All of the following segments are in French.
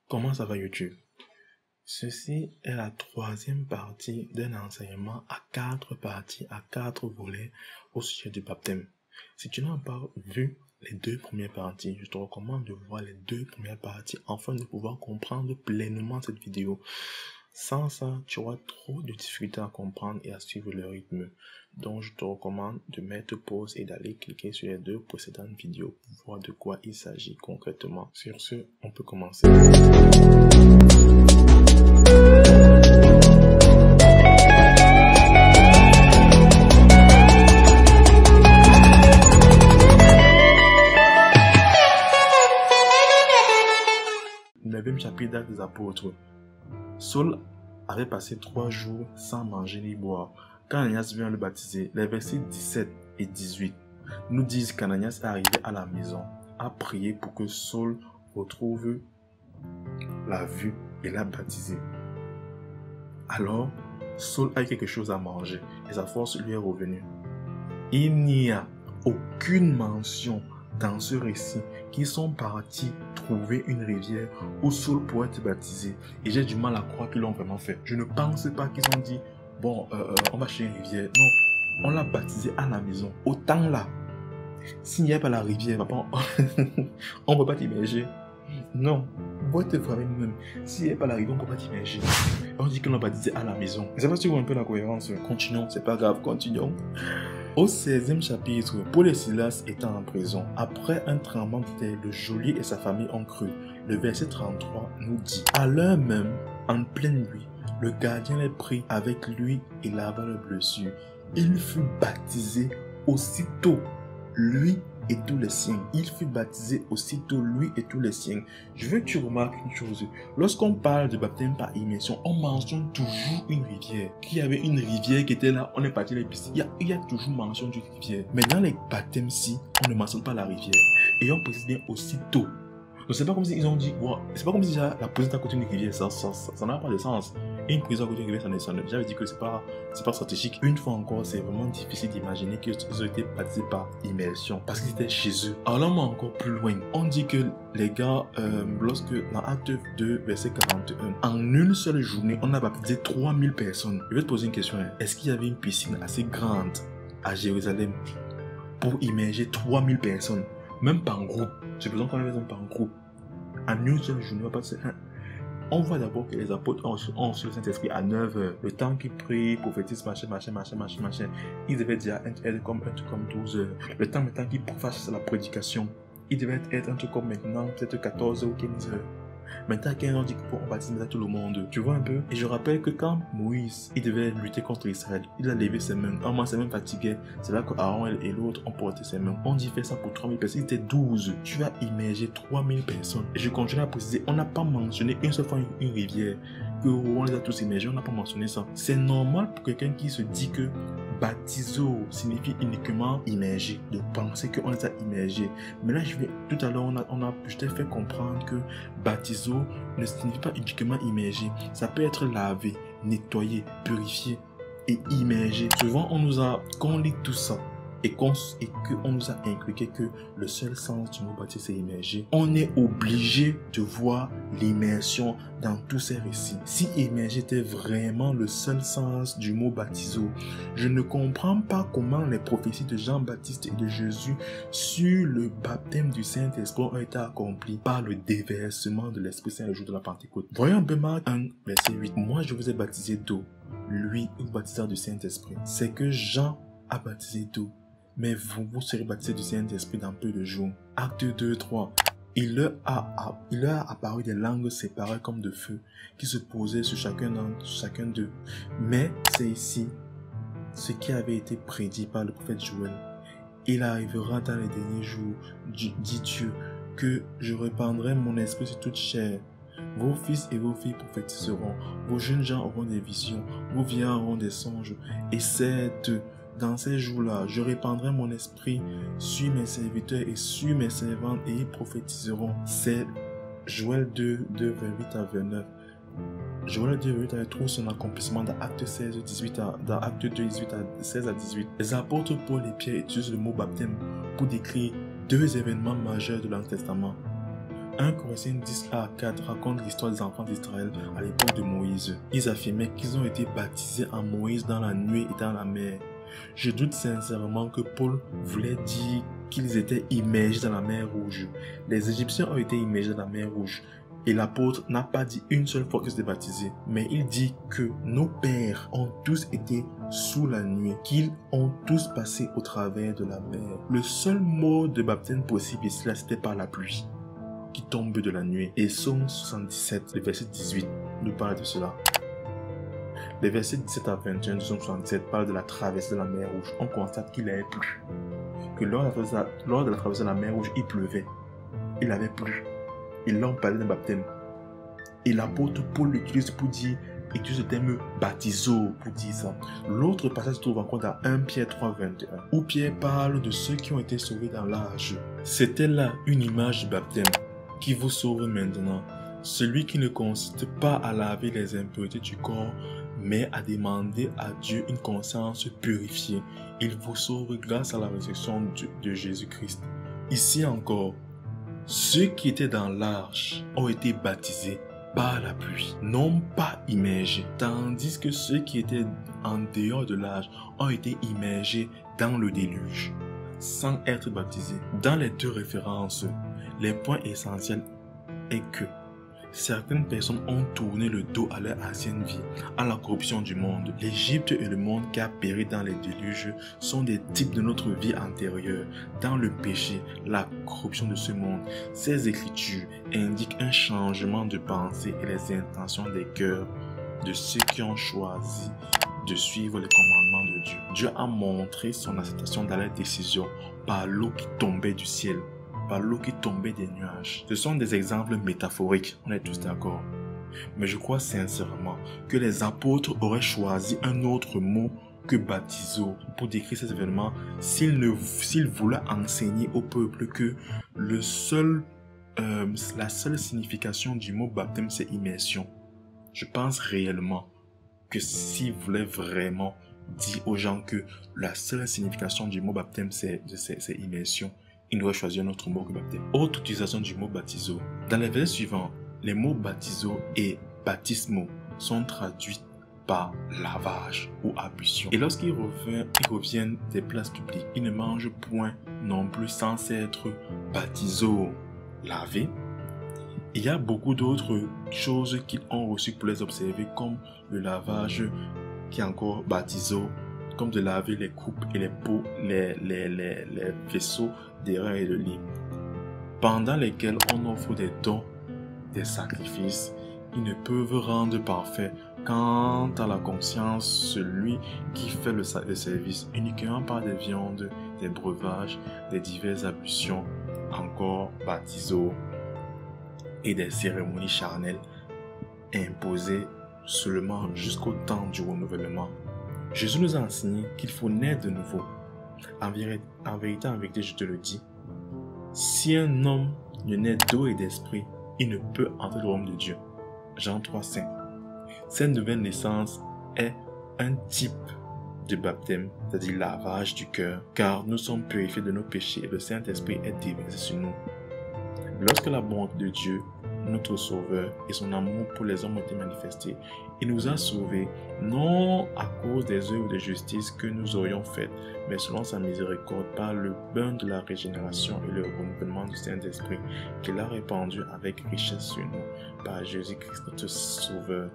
Comment ça va YouTube? Ceci est la troisième partie d'un enseignement à 4 parties, à 4 volets au sujet du baptême. Si tu n'as pas vu les 2 premières parties, je te recommande de voir les 2 premières parties afin de pouvoir comprendre pleinement cette vidéo. Sans ça, tu auras trop de difficultés à comprendre et à suivre le rythme. Donc, je te recommande de mettre pause et d'aller cliquer sur les 2 précédentes vidéos pour voir de quoi il s'agit concrètement. Sur ce, on peut commencer. Le 9e chapitre d'Actes des Apôtres. Saul avait passé 3 jours sans manger ni boire. Quand Ananias vient le baptiser, les versets 17 et 18 nous disent qu'Ananias est arrivé à la maison, a prié pour que Saul retrouve la vue et l'a baptisé. Alors, Saul a eu quelque chose à manger et sa force lui est revenue. Il n'y a aucune mention dans ce récit qu'ils sont partis trouver une rivière où Saul pourrait être baptisé. Et j'ai du mal à croire qu'ils l'ont vraiment fait. Je ne pense pas qu'ils ont dit, bon, on va chercher une rivière. Non, on l'a baptisé à la maison. Autant là, s'il n'y a pas la rivière, papa, on ne peut pas t'immerger. Non, on va te frapper nous-mêmes. S'il n'y a pas la rivière, on ne peut pas t'immerger. On dit qu'on l'a baptisé à la maison. Je ne sais pas si tu vois un peu la cohérence. Continuons, c'est pas grave, continuons. Au 16e chapitre, Paul et Silas étant en prison, après un tremblement de terre, le geôlier et sa famille ont cru. Le verset 33 nous dit: à l'heure même, en pleine nuit, le gardien les prit avec lui et lava leurs blessures. Il fut baptisé aussitôt, lui et tous les siens. Il fut baptisé aussitôt, lui et tous les siens. Je veux que tu remarques une chose. Lorsqu'on parle de baptême par immersion, on mentionne toujours une rivière. Qu'il y avait une rivière qui était là, on est parti à l'épicerie. Il y a toujours mention d'une rivière. Mais dans les baptêmes-ci, on ne mentionne pas la rivière. Et on précise bien aussitôt. Donc c'est pas comme si ils ont dit, wow, c'est pas comme si déjà la prison à côté d'une rivière, ça n'a pas de sens. Et une prison à côté d'une rivière, ça ne j'avais dit que c'est pas stratégique. Une fois encore, c'est vraiment difficile d'imaginer qu'ils ont été baptisés par immersion, parce qu'ils étaient chez eux. Alors là, encore plus loin, on dit que les gars, lorsque dans Acte 2, verset 41, en une seule journée, on a baptisé 3000 personnes. Je vais te poser une question, est-ce qu'il y avait une piscine assez grande à Jérusalem pour immerger 3000 personnes, même par groupe? J'ai besoin qu'on les mette par groupe. En une seule journée, on voit d'abord que les apôtres ont reçu le Saint-Esprit à 9h. Le temps qu'ils prient, prophétisent, machin. Ils devaient déjà être comme 12h. Le temps maintenant qu'ils fassent la prédication, ils devaient être un truc comme maintenant, peut-être 14h ou 15h. Maintenant, quand on dit qu'on baptise tout le monde, tu vois un peu. Et je rappelle que quand Moïse, il devait lutter contre Israël, il a levé ses mains. Moi, ses mains fatiguées. C'est là que Aaron et l'autre ont porté ses mains. On dit faire ça pour 3000 personnes. Il était 12. Tu vas immerger 3000 personnes. Et je continue à préciser, on n'a pas mentionné une seule fois une rivière. Que on les a tous immergés, on n'a pas mentionné ça. C'est normal pour quelqu'un qui se dit que baptiso signifie uniquement immerger, de penser qu'on les a immergés. Mais là, tout à l'heure, je t'ai fait comprendre que baptiso ne signifie pas uniquement immerger. Ça peut être laver, nettoyer, purifier et immerger. Souvent, quand on lit tout ça, et qu'on nous a inculqué que le seul sens du mot baptême c'est immerger, on est obligé de voir l'immersion dans tous ces récits. Si immerger était vraiment le seul sens du mot baptiso, je ne comprends pas comment les prophéties de Jean-Baptiste et de Jésus sur le baptême du Saint-Esprit ont été accomplies par le déversement de l'Esprit Saint le jour de la Pentecôte. Voyons un peu Marc 1, verset 8. Moi je vous ai baptisé d'eau, lui il baptisera du Saint-Esprit. C'est que Jean a baptisé d'eau, mais vous serez baptisés du Saint-Esprit dans peu de jours. Acte 2, 3. Il leur a apparu des langues séparées comme de feu, qui se posaient sur chacun d'eux. Mais c'est ici ce qui avait été prédit par le prophète Joël. Il arrivera dans les derniers jours, dit Dieu, que je répandrai mon esprit sur toute chair. Vos fils et vos filles prophétiseront, vos jeunes gens auront des visions, vos vieillards auront des songes, et dans ces jours-là, je répandrai mon esprit sur mes serviteurs et sur mes servantes et ils prophétiseront. C'est Joël 2, 28 à 29. Joël 2, 28 à trouve son accomplissement dans Acte 16, 18 dans Acte 2, 16 à 18. Les apôtres Paul et Pierre utilisent le mot baptême pour décrire 2 événements majeurs de l'Ancien Testament. 1 Corinthiens 10 à 4 raconte l'histoire des enfants d'Israël à l'époque de Moïse. Ils affirmaient qu'ils ont été baptisés en Moïse dans la nuée et dans la mer. Je doute sincèrement que Paul voulait dire qu'ils étaient immergés dans la mer Rouge. Les Égyptiens ont été immergés dans la mer Rouge. Et l'apôtre n'a pas dit une seule fois qu'ils étaient baptisés, mais il dit que nos pères ont tous été sous la nuée, qu'ils ont tous passé au travers de la mer. Le seul mot de baptême possible ici, c'était par la pluie qui tombe de la nuée. Et Psaume 77, le verset 18, nous parle de cela. Les versets 17 à 21 de Psaume 77 parlent de la traversée de la mer Rouge. On constate qu'il avait plu. Que lors de la traversée de la mer Rouge, il pleuvait. Il avait plu. Et là, on parlait d'un baptême. Et l'apôtre Paul l'utilise pour dire, utilise le terme baptiso pour dire ça. L'autre passage se trouve encore dans 1 Pierre 3, 21, où Pierre parle de ceux qui ont été sauvés dans l'âge. C'était là une image du baptême qui vous sauve maintenant. Celui qui ne consiste pas à laver les impuretés du corps, mais à demander à Dieu une conscience purifiée. Il vous sauve grâce à la résurrection de Jésus-Christ. Ici encore, ceux qui étaient dans l'arche ont été baptisés par la pluie, non pas immergés, tandis que ceux qui étaient en dehors de l'arche ont été immergés dans le déluge, sans être baptisés. Dans les deux références, les points essentiels est que certaines personnes ont tourné le dos à leur ancienne vie, à la corruption du monde. L'Égypte et le monde qui a péri dans les déluges sont des types de notre vie antérieure, dans le péché, la corruption de ce monde. Ces écritures indiquent un changement de pensée et les intentions des cœurs de ceux qui ont choisi de suivre les commandements de Dieu. Dieu a montré son acceptation dans les décisions par l'eau qui tombait du ciel, par l'eau qui tombait des nuages. Ce sont des exemples métaphoriques, on est tous d'accord. Mais je crois sincèrement que les apôtres auraient choisi un autre mot que baptiso pour décrire ces événements s'ils voulaient enseigner au peuple que la seule signification du mot baptême c'est immersion. Je pense réellement que s'ils voulaient vraiment dire aux gens que la seule signification du mot baptême c'est immersion, il doit choisir un autre mot que baptême. Autre utilisation du mot baptiso. Dans les versets suivants, les mots baptiso et baptismo sont traduits par lavage ou ablution. Et lorsqu'ils reviennent des places publiques, ils ne mangent point non plus sans s'être baptiso, lavé. Il y a beaucoup d'autres choses qu'ils ont reçues pour les observer, comme le lavage qui est encore baptiso, comme de laver les coupes et les pots, les vaisseaux des reins et de lit, pendant lesquels on offre des dons, des sacrifices. Ils ne peuvent rendre parfait quant à la conscience celui qui fait le service uniquement par des viandes, des breuvages, des diverses ablutions, encore baptiso et des cérémonies charnelles imposées seulement jusqu'au temps du renouvellement. Jésus nous a enseigné qu'il faut naître de nouveau. En vérité, je te le dis, si un homme ne naît d'eau et d'esprit, il ne peut entrer dans le royaume de Dieu. Jean 3,5. Cette nouvelle naissance est un type de baptême, c'est-à-dire lavage du cœur, car nous sommes purifiés de nos péchés et le Saint-Esprit est déversé sur nous. Lorsque la bonté de Dieu, notre Sauveur, et son amour pour les hommes ont été manifestés, il nous a sauvés, non à cause des œuvres de justice que nous aurions faites, mais selon sa miséricorde par le bain de la régénération et le renouvellement du Saint-Esprit qu'il a répandu avec richesse sur nous, par Jésus-Christ notre Sauveur,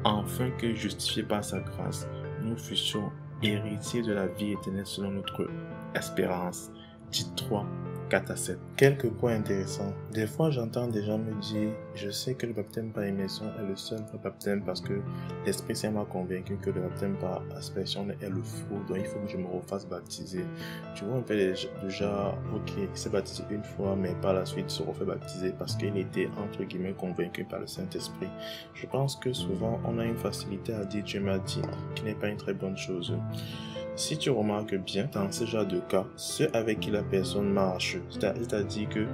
afin que, justifiés par sa grâce, nous fussions héritiers de la vie éternelle selon notre espérance. Titre 3, 4 à 7. Quelques points intéressants. Des fois, j'entends des gens me dire, je sais que le baptême par immersion est le seul baptême parce que l'Esprit Saint m'a convaincu que le baptême par aspersion est le faux, donc il faut que je me refasse baptiser. Tu vois, un peu déjà, ok, il s'est baptisé une fois, mais par la suite, il se refait baptiser parce qu'il était, entre guillemets, convaincu par le Saint-Esprit. Je pense que souvent, on a une facilité à dire Dieu m'a dit, qui n'est pas une très bonne chose. Si tu remarques bien, dans ce genre de cas, ceux avec qui la personne marche, c'est-à-dire que